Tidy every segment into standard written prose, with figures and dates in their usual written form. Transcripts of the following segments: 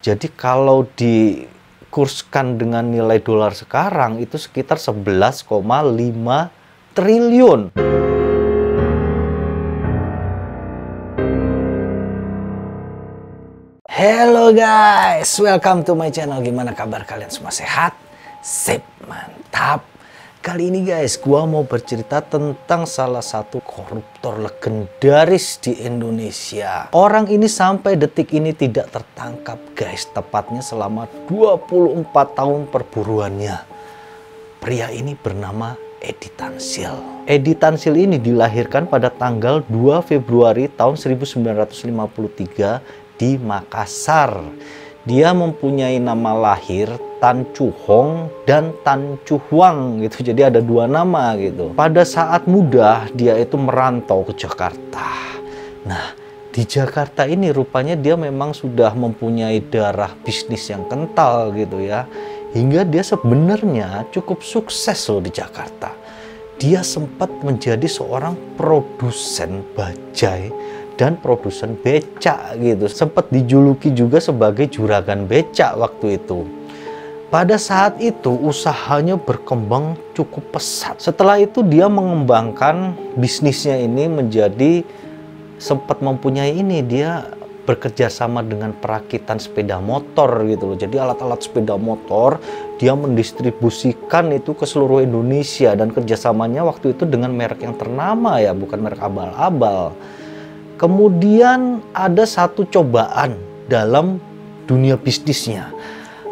Jadi kalau dikurskan dengan nilai dolar sekarang itu sekitar 11,5 triliun. Hello guys, welcome to my channel. Gimana kabar kalian semua, sehat? Sip, mantap. Kali ini guys, gua mau bercerita tentang salah satu koruptor legendaris di Indonesia. Orang ini sampai detik ini tidak tertangkap guys, tepatnya selama 24 tahun perburuannya. Pria ini bernama Edi Tansil. Edi Tansil ini dilahirkan pada tanggal 2 Februari tahun 1953 di Makassar. Dia mempunyai nama lahir Tan Chu Hong dan Tan Chu Huang gitu. Jadi ada dua nama gitu. Pada saat muda dia itu merantau ke Jakarta. Nah, di Jakarta ini rupanya dia memang sudah mempunyai darah bisnis yang kental gitu ya. Hingga dia sebenarnya cukup sukses loh di Jakarta. Dia sempat menjadi seorang produsen bajai dan produsen becak gitu. Sempat dijuluki juga sebagai juragan becak waktu itu. Pada saat itu usahanya berkembang cukup pesat. Setelah itu dia mengembangkan bisnisnya ini menjadi sempat mempunyai ini, dia bekerja sama dengan perakitan sepeda motor gitu loh. Jadi alat-alat sepeda motor dia mendistribusikan itu ke seluruh Indonesia, dan kerjasamanya waktu itu dengan merek yang ternama ya, bukan merek abal-abal. Kemudian ada satu cobaan dalam dunia bisnisnya.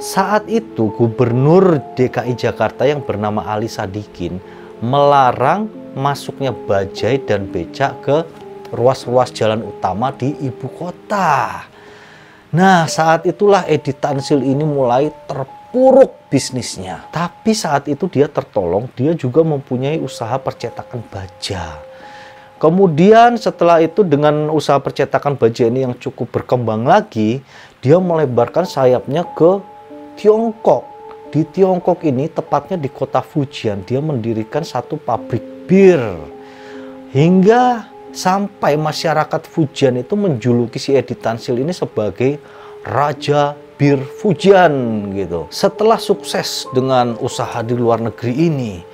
Saat itu Gubernur DKI Jakarta yang bernama Ali Sadikin melarang masuknya bajai dan becak ke ruas-ruas jalan utama di ibu kota. Nah, saat itulah Edi Tansil ini mulai terpuruk bisnisnya. Tapi saat itu dia tertolong, dia juga mempunyai usaha percetakan baja. Kemudian setelah itu dengan usaha percetakan baja ini yang cukup berkembang lagi, dia melebarkan sayapnya ke Tiongkok. Di Tiongkok ini, tepatnya di kota Fujian, dia mendirikan satu pabrik bir. Hingga sampai masyarakat Fujian itu menjuluki si Edi Tansil ini sebagai Raja Bir Fujian gitu. Setelah sukses dengan usaha di luar negeri ini,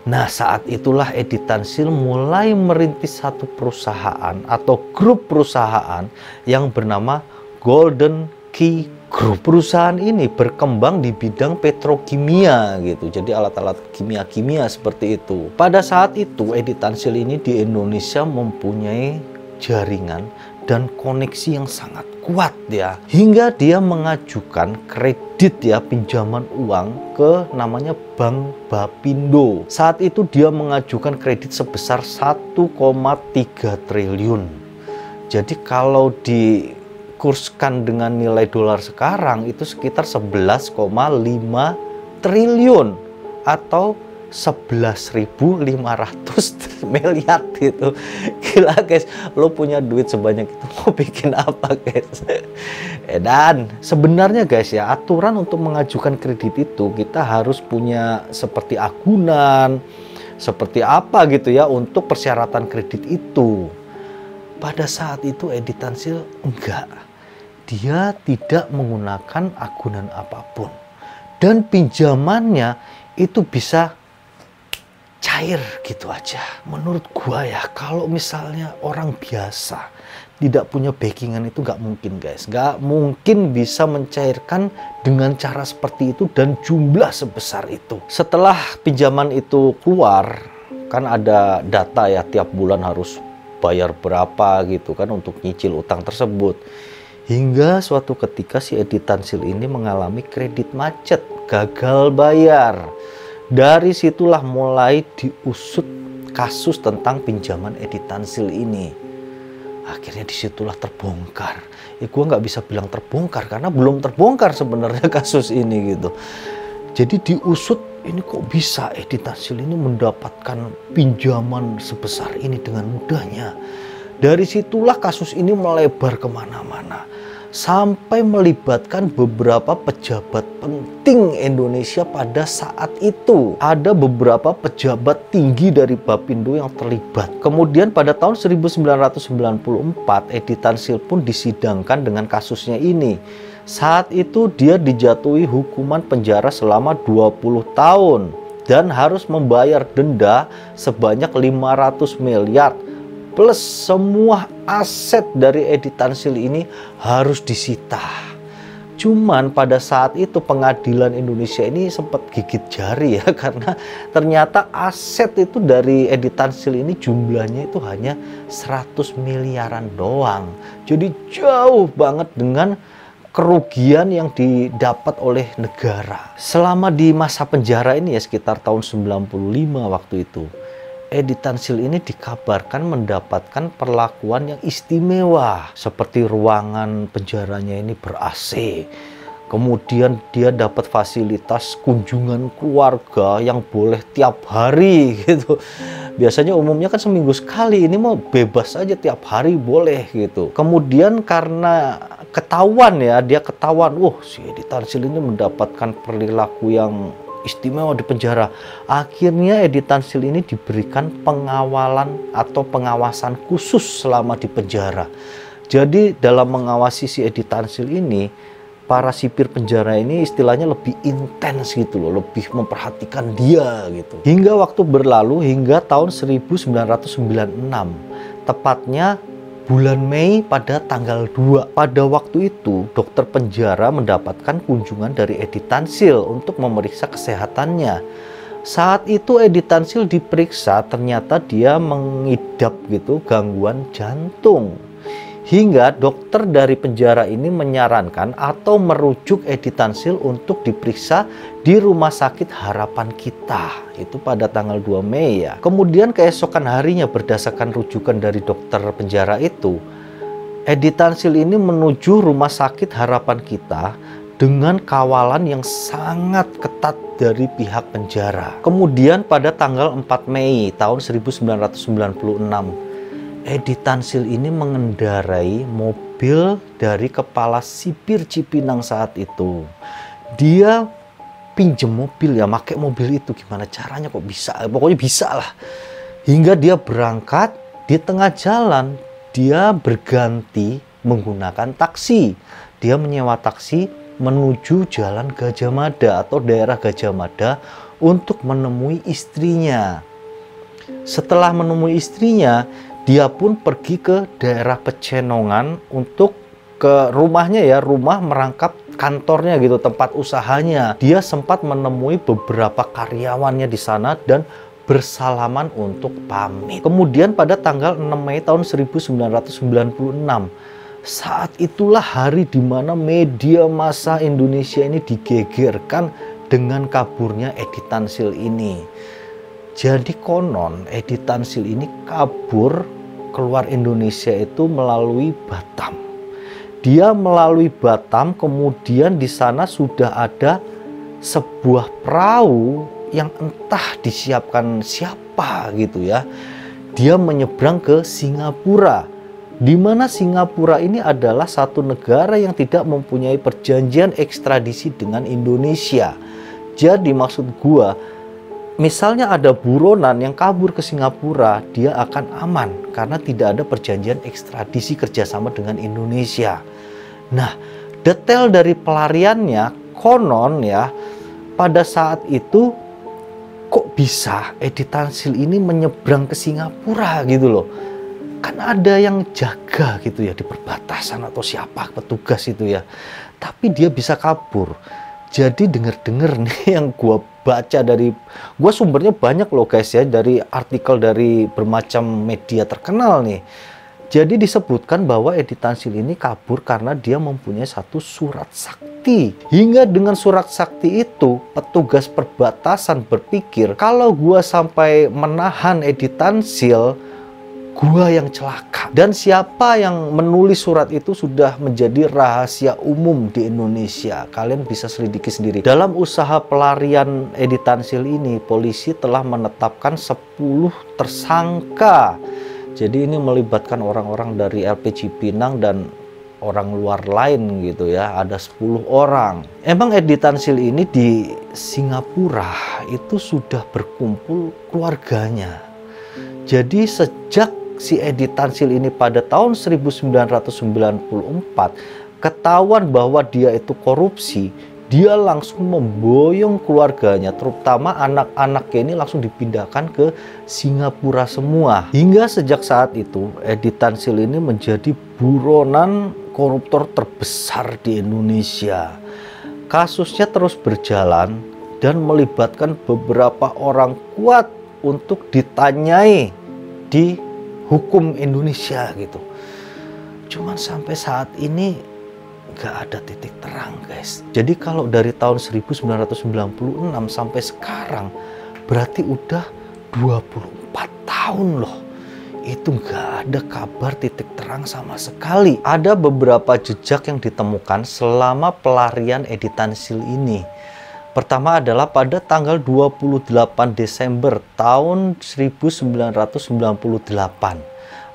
nah saat itulah Edi Tansil mulai merintis satu perusahaan atau grup perusahaan yang bernama Golden Key Group. Perusahaan ini berkembang di bidang petrokimia gitu. Jadi alat-alat kimia-kimia seperti itu. Pada saat itu Edi Tansil ini di Indonesia mempunyai jaringan dan koneksi yang sangat kuat ya. Hingga dia mengajukan kredit ya, pinjaman uang ke namanya Bank Bapindo. Saat itu dia mengajukan kredit sebesar 1,3 triliun. Jadi kalau dikurskan dengan nilai dolar sekarang itu sekitar 11,5 triliun atau 11.500 miliar gitu. Gila guys, lo punya duit sebanyak itu mau bikin apa guys? Dan sebenarnya guys ya, aturan untuk mengajukan kredit itu kita harus punya seperti agunan, seperti apa gitu ya untuk persyaratan kredit itu. Pada saat itu Edi Tansil enggak. Dia tidak menggunakan agunan apapun. Dan pinjamannya itu bisa cair gitu aja. Menurut gua ya, kalau misalnya orang biasa tidak punya backingan itu nggak mungkin guys. Nggak mungkin bisa mencairkan dengan cara seperti itu dan jumlah sebesar itu. Setelah pinjaman itu keluar, kan ada data ya, tiap bulan harus bayar berapa gitu kan untuk nyicil utang tersebut. Hingga suatu ketika si Edi Tansil ini mengalami kredit macet, gagal bayar. Dari situlah mulai diusut kasus tentang pinjaman Edi Tansil ini. Akhirnya disitulah terbongkar. Gue nggak bisa bilang terbongkar karena belum terbongkar sebenarnya kasus ini gitu. Jadi diusut, ini kok bisa Edi Tansil ini mendapatkan pinjaman sebesar ini dengan mudahnya. Dari situlah kasus ini melebar kemana-mana. Sampai melibatkan beberapa pejabat penting Indonesia pada saat itu. Ada beberapa pejabat tinggi dari Bapindo yang terlibat. Kemudian pada tahun 1994 Edi Tansil pun disidangkan dengan kasusnya ini. Saat itu dia dijatuhi hukuman penjara selama 20 tahun dan harus membayar denda sebanyak 500 miliar plus semua aset dari Edi Tansil ini harus disita. Cuman pada saat itu pengadilan Indonesia ini sempat gigit jari ya, karena ternyata aset itu dari Edi Tansil ini jumlahnya itu hanya 100 miliaran doang. Jadi jauh banget dengan kerugian yang didapat oleh negara. Selama di masa penjara ini ya, sekitar tahun 95 waktu itu, Edi Tansil ini dikabarkan mendapatkan perlakuan yang istimewa, seperti ruangan penjaranya ini ber-AC. Kemudian dia dapat fasilitas kunjungan keluarga yang boleh tiap hari gitu. Biasanya umumnya kan seminggu sekali, ini mau bebas aja tiap hari boleh gitu. Kemudian karena ketahuan ya, dia ketahuan, si Edi Tansil ini mendapatkan perilaku yang istimewa di penjara. Akhirnya Edi Tansil ini diberikan pengawalan atau pengawasan khusus selama di penjara. Jadi dalam mengawasi si Edi Tansil ini, para sipir penjara ini istilahnya lebih intens gitu loh, lebih memperhatikan dia gitu. Hingga waktu berlalu hingga tahun 1996, tepatnya bulan Mei pada tanggal 2. Pada waktu itu, dokter penjara mendapatkan kunjungan dari Edi Tansil untuk memeriksa kesehatannya. Saat itu Edi Tansil diperiksa, ternyata dia mengidap gitu gangguan jantung. Hingga dokter dari penjara ini menyarankan atau merujuk Edi Tansil untuk diperiksa di Rumah Sakit Harapan Kita. Itu pada tanggal 2 Mei ya. Kemudian keesokan harinya berdasarkan rujukan dari dokter penjara itu, Edi Tansil ini menuju Rumah Sakit Harapan Kita dengan kawalan yang sangat ketat dari pihak penjara. Kemudian pada tanggal 4 Mei tahun 1996, Edi Tansil ini mengendarai mobil dari kepala sipir Cipinang saat itu. Dia pinjem mobil ya, pakai mobil itu, gimana caranya kok bisa, pokoknya bisa lah. Hingga dia berangkat, di tengah jalan dia berganti menggunakan taksi. Dia menyewa taksi menuju Jalan Gajah Mada atau daerah Gajah Mada untuk menemui istrinya. Setelah menemui istrinya, dia pun pergi ke daerah Pecenongan untuk ke rumahnya ya, rumah merangkap kantornya gitu, tempat usahanya. Dia sempat menemui beberapa karyawannya di sana dan bersalaman untuk pamit. Kemudian pada tanggal 6 Mei tahun 1996, saat itulah hari di mana media massa Indonesia ini digegerkan dengan kaburnya Edi Tansil ini. Jadi konon Edi Tansil ini kabur keluar Indonesia itu melalui Batam. Dia melalui Batam, kemudian di sana sudah ada sebuah perahu yang entah disiapkan siapa gitu ya. Dia menyeberang ke Singapura, di mana Singapura ini adalah satu negara yang tidak mempunyai perjanjian ekstradisi dengan Indonesia. Jadi maksud gua, misalnya ada buronan yang kabur ke Singapura, dia akan aman karena tidak ada perjanjian ekstradisi kerjasama dengan Indonesia. Nah, detail dari pelariannya, konon ya, pada saat itu kok bisa Edi Tansil ini menyeberang ke Singapura gitu loh. Kan ada yang jaga gitu ya di perbatasan atau siapa petugas itu ya. Tapi dia bisa kabur. Jadi denger-denger nih yang gue baca dari, gue sumbernya banyak loh guys ya, dari artikel dari bermacam media terkenal nih. Jadi disebutkan bahwa Edi Tansil ini kabur karena dia mempunyai satu surat sakti. Hingga dengan surat sakti itu, petugas perbatasan berpikir kalau gue sampai menahan Edi Tansil, gua yang celaka. Dan siapa yang menulis surat itu sudah menjadi rahasia umum di Indonesia. Kalian bisa selidiki sendiri. Dalam usaha pelarian Edi Tansil ini, polisi telah menetapkan 10 tersangka. Jadi ini melibatkan orang-orang dari LP Cipinang dan orang luar lain gitu ya. Ada 10 orang. Emang Edi Tansil ini di Singapura itu sudah berkumpul keluarganya. Jadi sejak si Edi Tansil ini pada tahun 1994 ketahuan bahwa dia itu korupsi, dia langsung memboyong keluarganya, terutama anak-anaknya ini langsung dipindahkan ke Singapura semua. Hingga sejak saat itu, Edi Tansil ini menjadi buronan koruptor terbesar di Indonesia. Kasusnya terus berjalan dan melibatkan beberapa orang kuat untuk ditanyai di hukum Indonesia gitu. Cuman sampai saat ini nggak ada titik terang, guys. Jadi kalau dari tahun 1996 sampai sekarang berarti udah 24 tahun loh. Itu nggak ada kabar titik terang sama sekali. Ada beberapa jejak yang ditemukan selama pelarian Edi Tansil ini. Pertama adalah pada tanggal 28 Desember tahun 1998.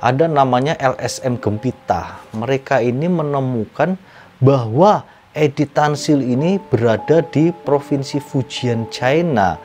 Ada namanya LSM Gempita. Mereka ini menemukan bahwa Edi Tansil ini berada di Provinsi Fujian, China.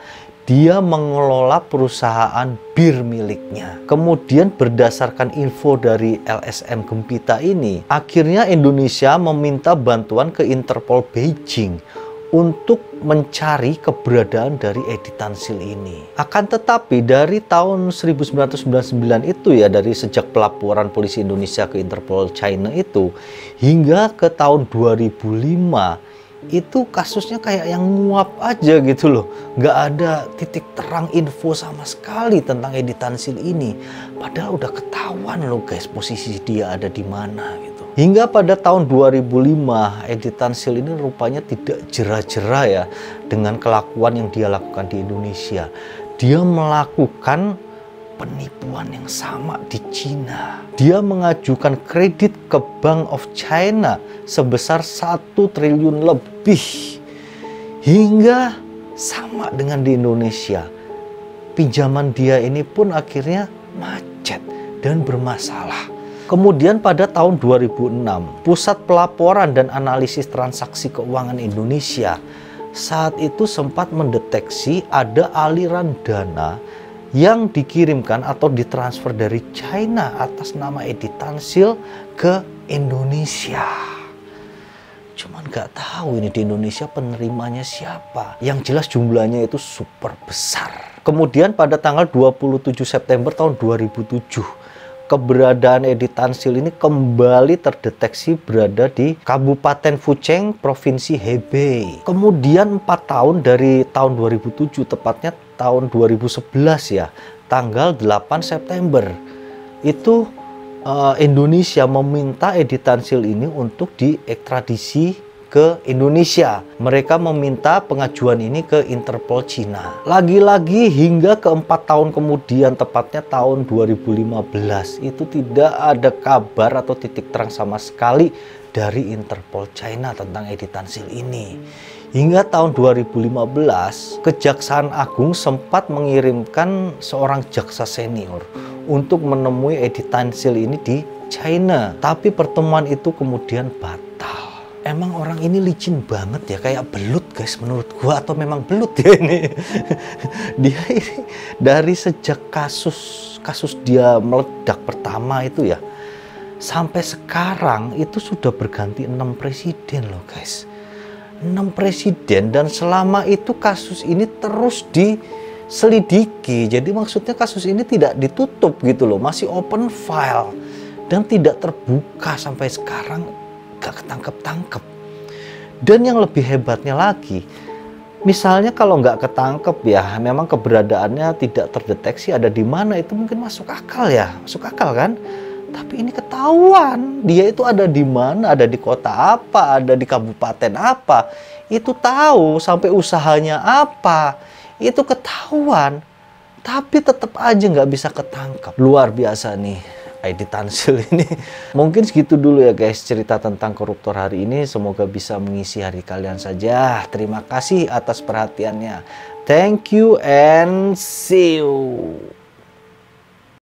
Dia mengelola perusahaan bir miliknya. Kemudian berdasarkan info dari LSM Gempita ini, akhirnya Indonesia meminta bantuan ke Interpol Beijing untuk mencari keberadaan dari Edi Tansil ini. Akan tetapi dari tahun 1999 itu ya, dari sejak pelaporan polisi Indonesia ke Interpol China itu hingga ke tahun 2005 itu kasusnya kayak yang nguap aja gitu loh. Nggak ada titik terang info sama sekali tentang Edi Tansil ini. Padahal udah ketahuan loh guys posisi dia ada di mana gitu. Hingga pada tahun 2005, Edi Tansil ini rupanya tidak jera-jera ya dengan kelakuan yang dia lakukan di Indonesia. Dia melakukan penipuan yang sama di Cina. Dia mengajukan kredit ke Bank of China sebesar 1 triliun lebih. Hingga sama dengan di Indonesia. Pinjaman dia ini pun akhirnya macet dan bermasalah. Kemudian pada tahun 2006, Pusat Pelaporan dan Analisis Transaksi Keuangan Indonesia saat itu sempat mendeteksi ada aliran dana yang dikirimkan atau ditransfer dari China atas nama Edi Tansil ke Indonesia. Cuman nggak tahu ini di Indonesia penerimanya siapa. Yang jelas jumlahnya itu super besar. Kemudian pada tanggal 27 September tahun 2007, keberadaan Edi Tansil ini kembali terdeteksi berada di Kabupaten Fucheng, Provinsi Hebei. Kemudian 4 tahun dari tahun 2007, tepatnya tahun 2011 ya, tanggal 8 September, itu Indonesia meminta Edi Tansil ini untuk diekstradisi ke Indonesia. Mereka meminta pengajuan ini ke Interpol Cina. Lagi-lagi hingga ke 4 tahun kemudian, tepatnya tahun 2015, itu tidak ada kabar atau titik terang sama sekali dari Interpol China tentang Edi Tansil ini. Hingga tahun 2015, Kejaksaan Agung sempat mengirimkan seorang jaksa senior untuk menemui Edi Tansil ini di China. Tapi pertemuan itu kemudian batal. Emang orang ini licin banget ya, kayak belut guys menurut gua, atau memang belut ya ini. Dia ini dari sejak kasus dia meledak pertama itu ya, sampai sekarang itu sudah berganti 6 presiden loh guys. 6 presiden, dan selama itu kasus ini terus diselidiki. Jadi maksudnya kasus ini tidak ditutup gitu loh, masih open file dan tidak terbuka sampai sekarang, gak ketangkep-tangkep. Dan yang lebih hebatnya lagi, misalnya kalau nggak ketangkep ya, memang keberadaannya tidak terdeteksi ada di mana, itu mungkin masuk akal ya, masuk akal kan? Tapi ini ketahuan, dia itu ada di mana, ada di kota apa, ada di kabupaten apa, itu tahu, sampai usahanya apa, itu ketahuan. Tapi tetap aja nggak bisa ketangkap. Luar biasa nih Edi Tansil ini. Mungkin segitu dulu ya guys cerita tentang koruptor hari ini. Semoga bisa mengisi hari kalian saja. Terima kasih atas perhatiannya. Thank you and see you.